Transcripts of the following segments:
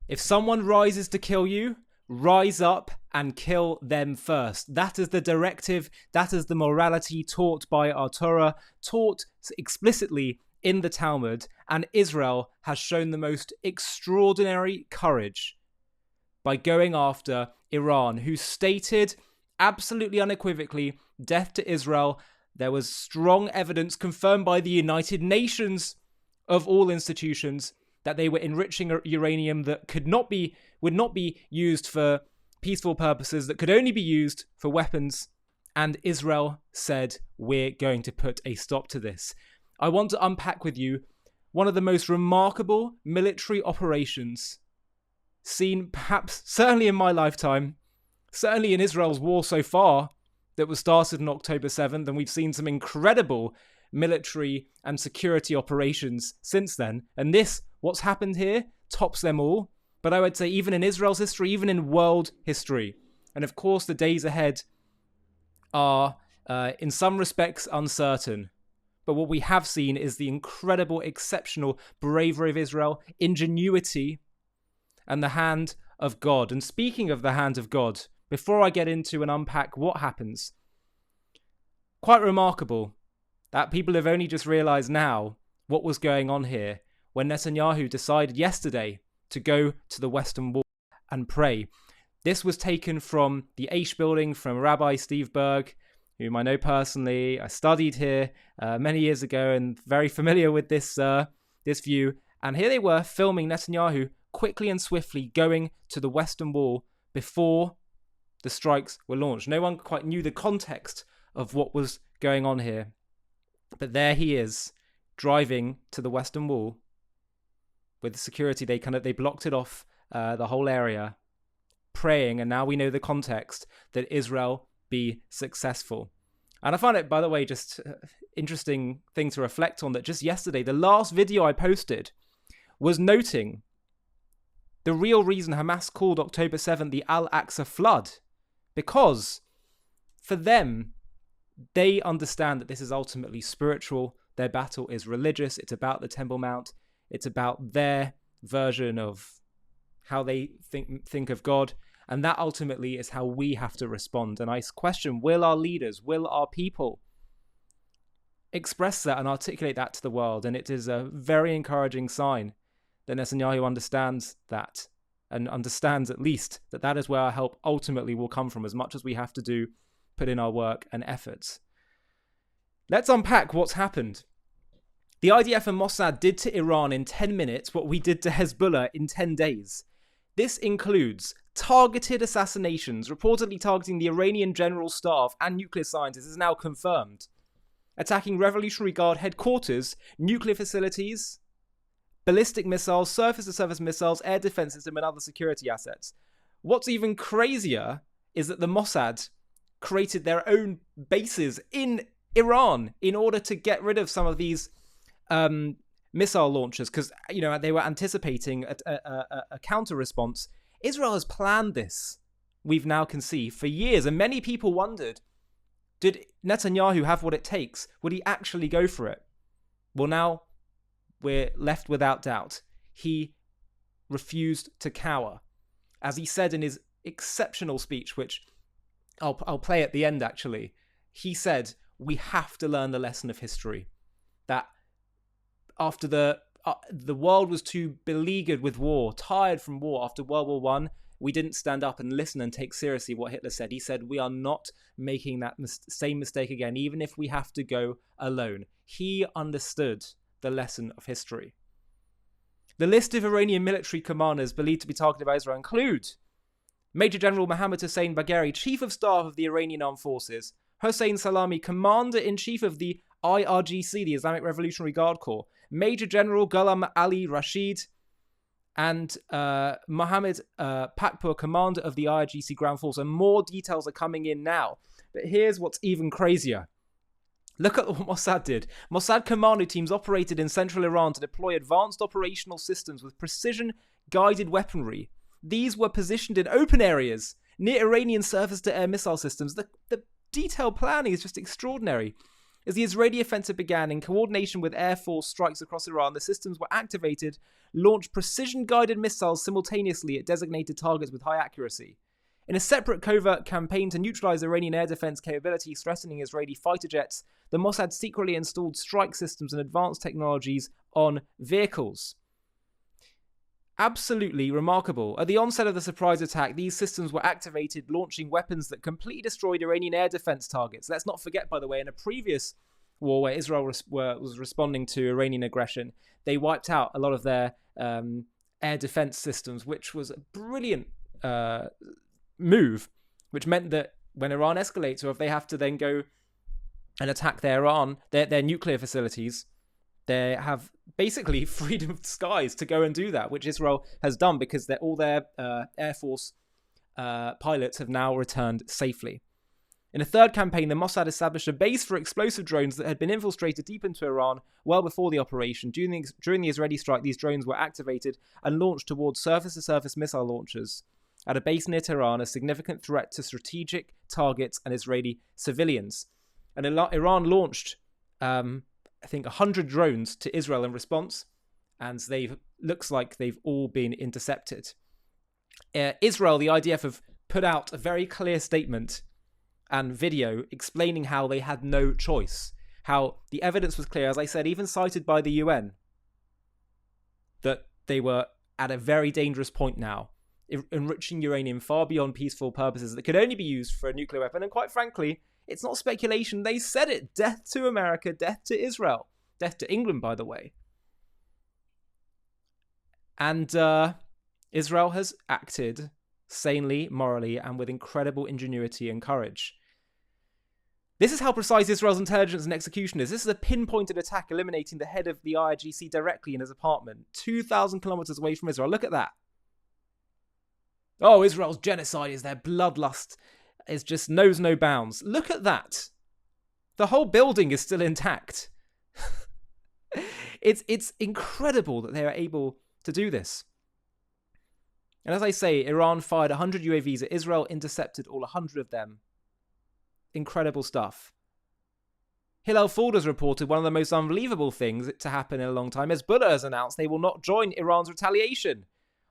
If someone rises to kill you, rise up and kill them first. That is the directive. That is the morality taught by our Torah, taught explicitly in the Talmud. And Israel has shown the most extraordinary courage by going after Iran, who stated absolutely unequivocally death to Israel. There was strong evidence confirmed by the United Nations of all institutions that they were enriching uranium that would not be used for peaceful purposes, that could only be used for weapons. And Israel said, we're going to put a stop to this. I want to unpack with you one of the most remarkable military operations seen, perhaps, certainly in my lifetime, certainly in Israel's war so far, that was started on October 7th, and we've seen some incredible military and security operations since then. And this, what's happened here, tops them all. But I would say even in Israel's history, even in world history. And of course, the days ahead are, in some respects, uncertain. But what we have seen is the incredible, exceptional bravery of Israel, ingenuity, and the hand of God. And speaking of the hand of God, before I get into and unpack what happens, quite remarkable that people have only just realized now what was going on here when Netanyahu decided yesterday to go to the Western Wall and pray. This was taken from the Aish building from Rabbi Steve Berg, whom I know personally. I studied here many years ago and very familiar with this view. And here they were filming Netanyahu quickly and swiftly going to the Western Wall before the strikes were launched. No one quite knew the context of what was going on here. But there he is, driving to the Western Wall. With the security, they blocked it off, the whole area, praying, and now we know the context, that Israel be successful. And I find it, by the way, just interesting thing to reflect on, that just yesterday, the last video I posted was noting the real reason Hamas called October 7th the Al-Aqsa flood. Because for them, they understand that this is ultimately spiritual. Their battle is religious. It's about the Temple Mount. It's about their version of how they think of God. And that ultimately is how we have to respond. And I question, will our leaders, will our people express that and articulate that to the world? And it is a very encouraging sign that Netanyahu understands that, and understands at least that that is where our help ultimately will come from, as much as we have to do, put in our work and efforts. Let's unpack what's happened. The IDF and Mossad did to Iran in 10 minutes what we did to Hezbollah in 10 days. This includes targeted assassinations, reportedly targeting the Iranian general staff and nuclear scientists, is now confirmed. Attacking Revolutionary Guard headquarters, nuclear facilities, ballistic missiles, surface-to-surface missiles, air defense system, and other security assets. What's even crazier is that the Mossad created their own bases in Iran in order to get rid of some of these missile launchers, because they were anticipating a counter response. Israel has planned this, we've now can see, for years, and many people wondered, did Netanyahu have what it takes? Would he actually go for it? Well, now we're left without doubt. He refused to cower. As he said in his exceptional speech, which I'll play at the end actually, he said, we have to learn the lesson of history. That after the world was too beleaguered with war, tired from war after World War I, we didn't stand up and listen and take seriously what Hitler said. He said, we are not making that same mistake again, even if we have to go alone. He understood the lesson of history. The list of Iranian military commanders believed to be targeted by Israel include Major General Mohammad Hossein Bagheri, Chief of Staff of the Iranian Armed Forces, Hossein Salami, Commander-in-Chief of the IRGC, the Islamic Revolutionary Guard Corps, Major General Ghulam Ali Rashid, and Mohammed Pakpur, Commander of the IRGC Ground Force. And more details are coming in now. But here's what's even crazier. Look at what Mossad did. Mossad commando teams operated in central Iran to deploy advanced operational systems with precision-guided weaponry. These were positioned in open areas near Iranian surface-to-air missile systems. The detailed planning is just extraordinary. As the Israeli offensive began, in coordination with Air Force strikes across Iran, the systems were activated, launched precision-guided missiles simultaneously at designated targets with high accuracy. In a separate covert campaign to neutralize Iranian air defense capabilities threatening Israeli fighter jets, the Mossad secretly installed strike systems and advanced technologies on vehicles. Absolutely remarkable. At the onset of the surprise attack, these systems were activated, launching weapons that completely destroyed Iranian air defense targets. Let's not forget, by the way, in a previous war where Israel was responding to Iranian aggression, they wiped out a lot of their air defense systems, which was a brilliant move, which meant that when Iran escalates, or if they have to then go and attack their nuclear facilities, they have basically freedom of skies to go and do that, which Israel has done because all their Air Force pilots have now returned safely. In a third campaign, the Mossad established a base for explosive drones that had been infiltrated deep into Iran well before the operation. During the Israeli strike, these drones were activated and launched towards surface-to-surface missile launchers at a base near Tehran, a significant threat to strategic targets and Israeli civilians. And Iran launched, I think, 100 drones to Israel in response, and looks like they've all been intercepted. Israel, the IDF, have put out a very clear statement and video explaining how they had no choice, how the evidence was clear, as I said, even cited by the UN, that they were at a very dangerous point now, enriching uranium far beyond peaceful purposes that could only be used for a nuclear weapon. And quite frankly, it's not speculation. They said it. Death to America, death to Israel, death to England, by the way. And Israel has acted sanely, morally, and with incredible ingenuity and courage. This is how precise Israel's intelligence and execution is. This is a pinpointed attack eliminating the head of the IRGC directly in his apartment, 2,000 kilometers away from Israel. Look at that. Oh, Israel's genocide is their bloodlust. It just knows no bounds. Look at that. The whole building is still intact. It's incredible that they are able to do this. And as I say, Iran fired 100 UAVs at Israel, intercepted all 100 of them. Incredible stuff. Hillel Ford has reported one of the most unbelievable things to happen in a long time. Hezbollah has announced they will not join Iran's retaliation,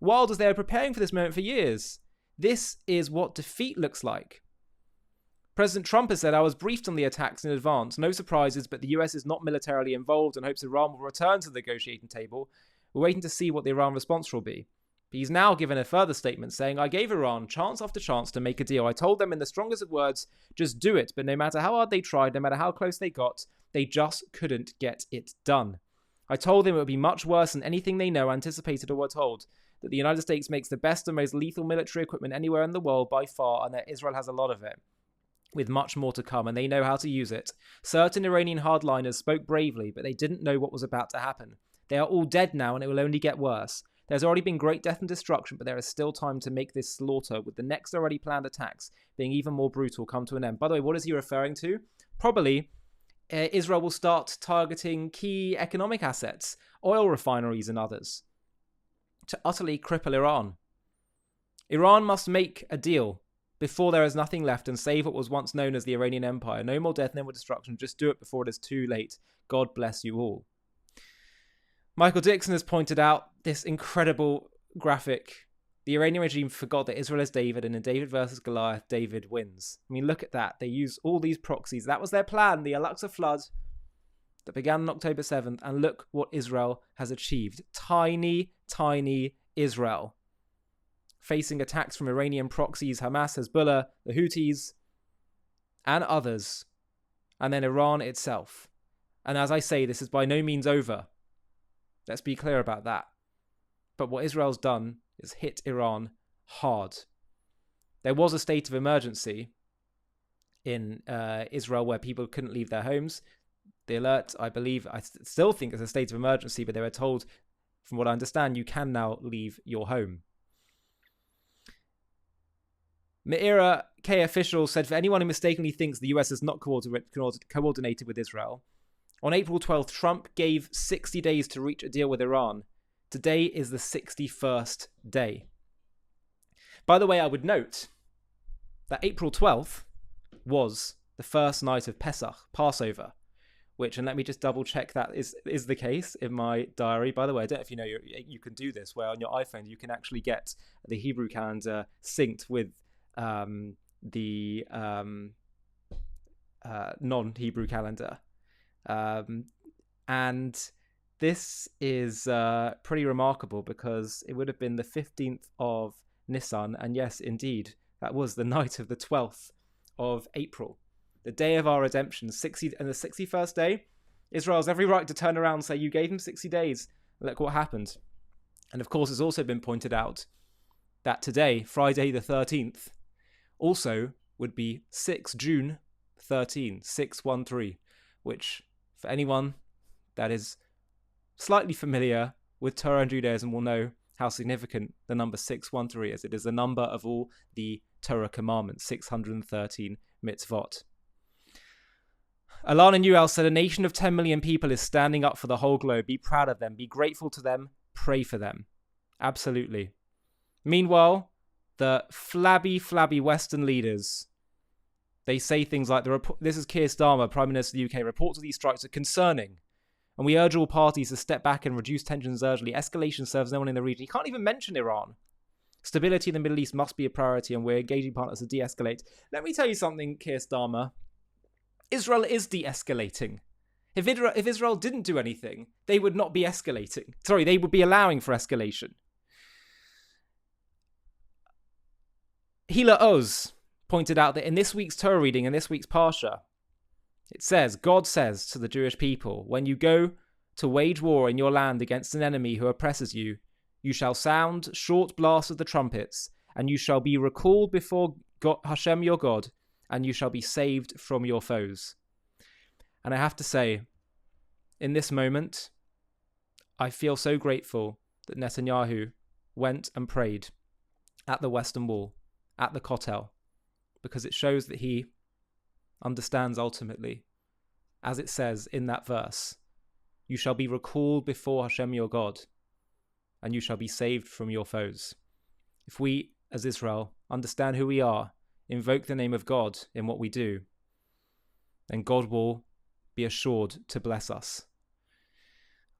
wild as they are preparing for this moment for years. This is what defeat looks like. President Trump has said, I was briefed on the attacks in advance. No surprises, but the US is not militarily involved and hopes Iran will return to the negotiating table. We're waiting to see what the Iran response will be. But he's now given a further statement saying, I gave Iran chance after chance to make a deal. I told them in the strongest of words, just do it. But no matter how hard they tried, no matter how close they got, they just couldn't get it done. I told them it would be much worse than anything they know, anticipated, or were told. That the United States makes the best and most lethal military equipment anywhere in the world by far, and that Israel has a lot of it, with much more to come, and they know how to use it. Certain Iranian hardliners spoke bravely, but they didn't know what was about to happen. They are all dead now, and it will only get worse. There's already been great death and destruction, but there is still time to make this slaughter, with the next already planned attacks being even more brutal, come to an end. By the way, what is he referring to? Probably Israel will start targeting key economic assets, oil refineries and others, to utterly cripple Iran. Iran must make a deal before there is nothing left and save what was once known as the Iranian Empire. No more death, no more destruction. Just do it before it is too late. God bless you all. Michael Dixon has pointed out this incredible graphic. The Iranian regime forgot that Israel is David, and in David versus Goliath, David wins. I mean, look at that. They use all these proxies. That was their plan, the Al-Aqsa flood that began on October 7th, and look what Israel has achieved. Tiny, tiny Israel, facing attacks from Iranian proxies, Hamas, Hezbollah, the Houthis, and others, and then Iran itself. And as I say, this is by no means over. Let's be clear about that. But what Israel's done is hit Iran hard. There was a state of emergency in Israel where people couldn't leave their homes. The alert, I still think it's a state of emergency, but they were told, from what I understand, you can now leave your home. Meira K official said, for anyone who mistakenly thinks the US has not coordinated with Israel, on April 12th, Trump gave 60 days to reach a deal with Iran. Today is the 61st day. By the way, I would note that April 12th was the first night of Pesach, Passover. which, and let me just double check that is the case in my diary. By the way, I don't know if you know you can do this, where on your iPhone you can actually get the Hebrew calendar synced with the non-Hebrew calendar, and this is pretty remarkable because it would have been the 15th of Nisan, and yes, indeed, that was the night of the 12th of April, the day of our redemption, and the 61st day. Israel has every right to turn around and say, you gave him 60 days, look what happened. And of course, it's also been pointed out that today, Friday the 13th, also would be 6 June 613, which for anyone that is slightly familiar with Torah and Judaism will know how significant the number 613 is. It is the number of all the Torah commandments, 613 mitzvot. Alana Newell said, a nation of 10 million people is standing up for the whole globe. Be proud of them. Be grateful to them. Pray for them. Absolutely. Meanwhile, the flabby Western leaders, they say things like, this is Keir Starmer, Prime Minister of the UK, reports of these strikes are concerning, and we urge all parties to step back and reduce tensions urgently. Escalation serves no one in the region. He can't even mention Iran. Stability in the Middle East must be a priority, and we're engaging partners to de-escalate. Let me tell you something, Keir Starmer. Israel is de-escalating. If Israel didn't do anything, they would not be escalating. Sorry, they would be allowing for escalation. Hila Oz pointed out that in this week's Torah reading, in this week's Parsha, it says, God says to the Jewish people, when you go to wage war in your land against an enemy who oppresses you, you shall sound short blasts of the trumpets, and you shall be recalled before God, Hashem your God, and you shall be saved from your foes. And I have to say, in this moment, I feel so grateful that Netanyahu went and prayed at the Western Wall, at the Kotel, because it shows that he understands ultimately, as it says in that verse, you shall be recalled before Hashem your God, and you shall be saved from your foes. If we, as Israel, understand who we are, invoke the name of God in what we do, then God will be assured to bless us.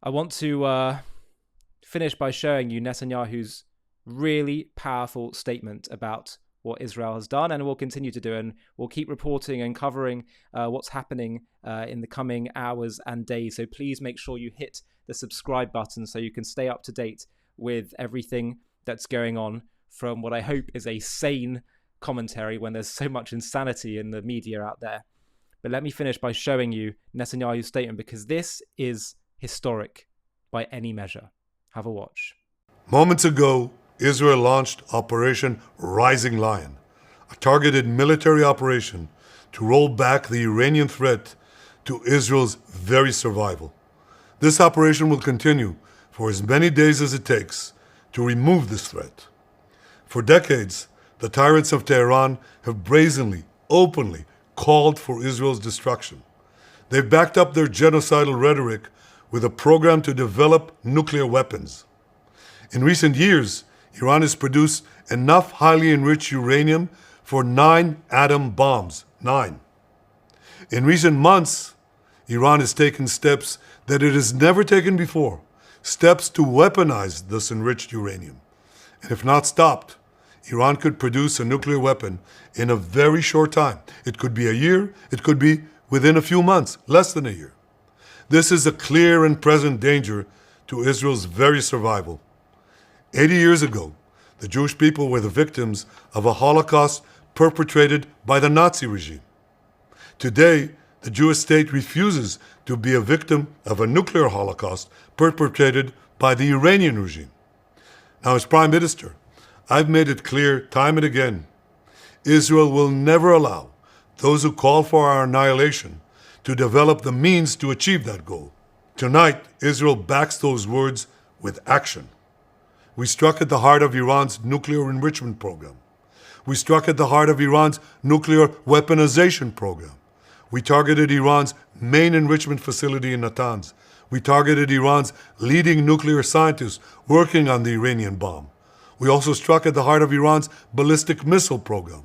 I want to finish by showing you Netanyahu's really powerful statement about what Israel has done and will continue to do, and we'll keep reporting and covering what's happening in the coming hours and days. So please make sure you hit the subscribe button so you can stay up to date with everything that's going on from what I hope is a sane commentary when there's so much insanity in the media out there. But let me finish by showing you Netanyahu's statement, because this is historic by any measure. Have a watch. Moments ago, Israel launched Operation Rising Lion, a targeted military operation to roll back the Iranian threat to Israel's very survival. This operation will continue for as many days as it takes to remove this threat. For decades, the tyrants of Tehran have brazenly, openly called for Israel's destruction. They've backed up their genocidal rhetoric with a program to develop nuclear weapons. In recent years, Iran has produced enough highly enriched uranium for 9 atom bombs. 9. In recent months, Iran has taken steps that it has never taken before, steps to weaponize this enriched uranium. And if not stopped, Iran could produce a nuclear weapon in a very short time. It could be a year, it could be within a few months, less than a year. This is a clear and present danger to Israel's very survival. 80 years ago, the Jewish people were the victims of a Holocaust perpetrated by the Nazi regime. Today, the Jewish state refuses to be a victim of a nuclear Holocaust perpetrated by the Iranian regime. Now, as Prime Minister, I've made it clear time and again, Israel will never allow those who call for our annihilation to develop the means to achieve that goal. Tonight, Israel backs those words with action. We struck at the heart of Iran's nuclear enrichment program. We struck at the heart of Iran's nuclear weaponization program. We targeted Iran's main enrichment facility in Natanz. We targeted Iran's leading nuclear scientists working on the Iranian bomb. We also struck at the heart of Iran's ballistic missile program.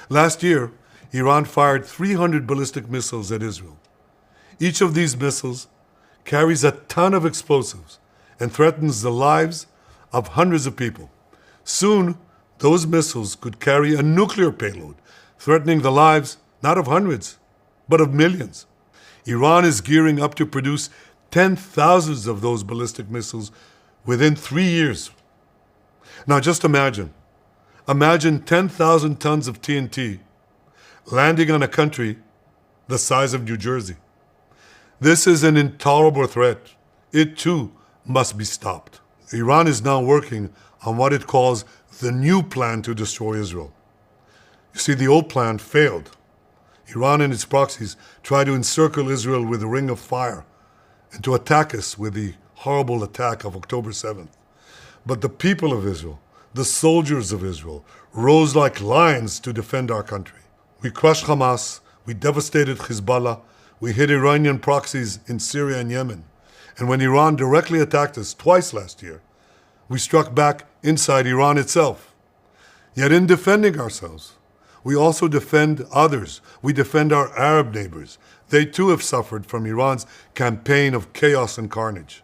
Last year, Iran fired 300 ballistic missiles at Israel. Each of these missiles carries a ton of explosives and threatens the lives of hundreds of people. Soon, those missiles could carry a nuclear payload, threatening the lives not of hundreds, but of millions. Iran is gearing up to produce 10,000s of those ballistic missiles within 3 years. Now just imagine 10,000 tons of TNT landing on a country the size of New Jersey. This is an intolerable threat. It too must be stopped. Iran is now working on what it calls the new plan to destroy Israel. You see, the old plan failed. Iran and its proxies tried to encircle Israel with a ring of fire and to attack us with the horrible attack of October 7th. But the people of Israel, the soldiers of Israel, rose like lions to defend our country. We crushed Hamas, we devastated Hezbollah, we hit Iranian proxies in Syria and Yemen. And when Iran directly attacked us twice last year, we struck back inside Iran itself. Yet in defending ourselves, we also defend others. We defend our Arab neighbors. They too have suffered from Iran's campaign of chaos and carnage.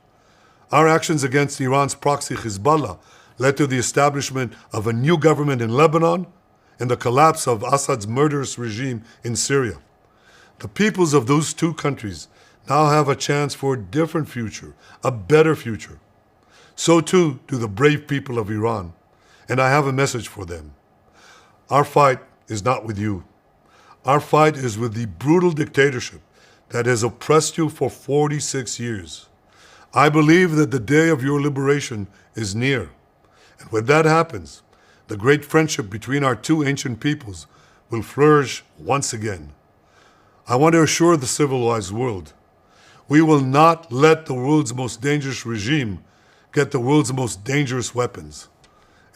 Our actions against Iran's proxy Hezbollah led to the establishment of a new government in Lebanon and the collapse of Assad's murderous regime in Syria. The peoples of those two countries now have a chance for a different future, a better future. So too do the brave people of Iran, and I have a message for them. Our fight is not with you. Our fight is with the brutal dictatorship that has oppressed you for 46 years. I believe that the day of your liberation is near. And when that happens, the great friendship between our two ancient peoples will flourish once again. I want to assure the civilized world, we will not let the world's most dangerous regime get the world's most dangerous weapons.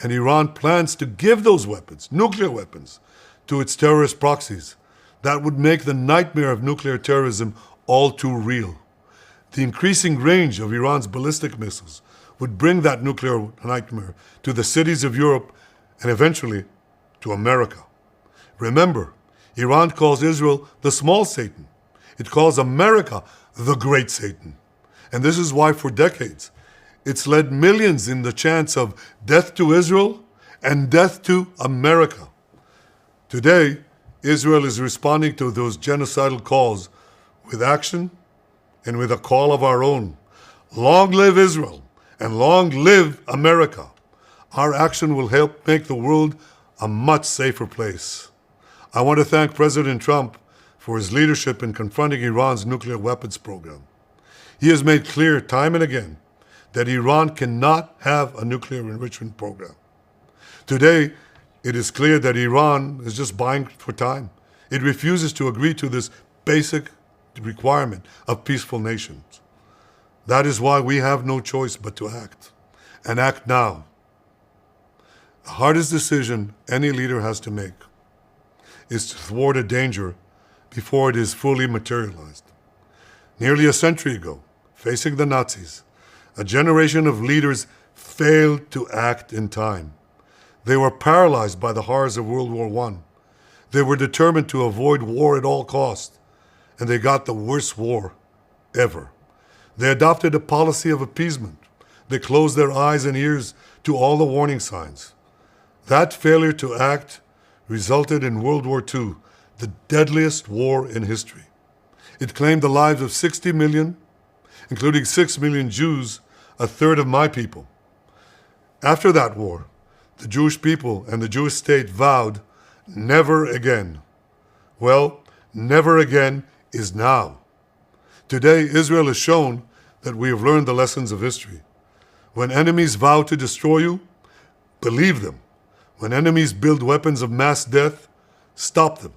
And Iran plans to give those weapons, nuclear weapons, to its terrorist proxies. That would make the nightmare of nuclear terrorism all too real. The increasing range of Iran's ballistic missiles would bring that nuclear nightmare to the cities of Europe and eventually to America. Remember, Iran calls Israel the small Satan. It calls America the great Satan. And this is why for decades, it's led millions in the chants of death to Israel and death to America. Today, Israel is responding to those genocidal calls with action and with a call of our own. Long live Israel and long live America. Our action will help make the world a much safer place. I want to thank President Trump for his leadership in confronting Iran's nuclear weapons program. He has made clear time and again that Iran cannot have a nuclear enrichment program. Today, it is clear that Iran is just buying for time. It refuses to agree to this basic requirement of peaceful nations. That is why we have no choice but to act, and act now. The hardest decision any leader has to make is to thwart a danger before it is fully materialized. Nearly a century ago, facing the Nazis, a generation of leaders failed to act in time. They were paralyzed by the horrors of World War I. They were determined to avoid war at all costs, and they got the worst war ever. They adopted a policy of appeasement. They closed their eyes and ears to all the warning signs. That failure to act resulted in World War II, the deadliest war in history. It claimed the lives of 60 million, including 6 million Jews, a third of my people. After that war, the Jewish people and the Jewish state vowed, never again. Well, never again is now. Today, Israel has shown that we have learned the lessons of history. When enemies vow to destroy you, believe them. When enemies build weapons of mass death, stop them.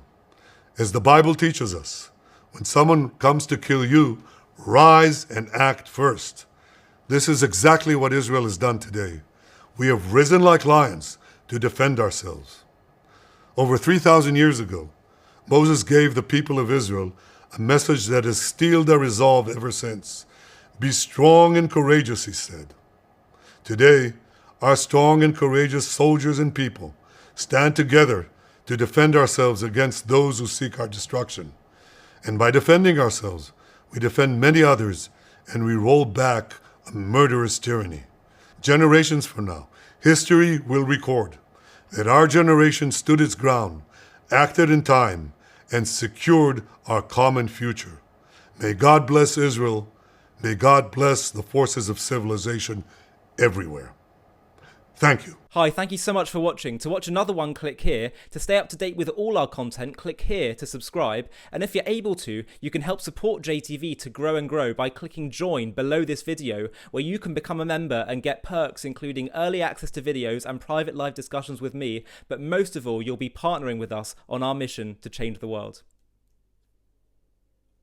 As the Bible teaches us, when someone comes to kill you, rise and act first. This is exactly what Israel has done today. We have risen like lions to defend ourselves. Over 3,000 years ago, Moses gave the people of Israel a message that has steeled their resolve ever since. Be strong and courageous, he said. Today, our strong and courageous soldiers and people stand together to defend ourselves against those who seek our destruction. And by defending ourselves, we defend many others, and we roll back a murderous tyranny. Generations from now, history will record that our generation stood its ground, acted in time, and secured our common future. May God bless Israel. May God bless the forces of civilization everywhere. Thank you. Hi, thank you so much for watching. To watch another one, click here. To stay up to date with all our content, click here to subscribe. And if you're able to, you can help support JTV to grow and grow by clicking join below this video, where you can become a member and get perks including early access to videos and private live discussions with me. But most of all, you'll be partnering with us on our mission to change the world.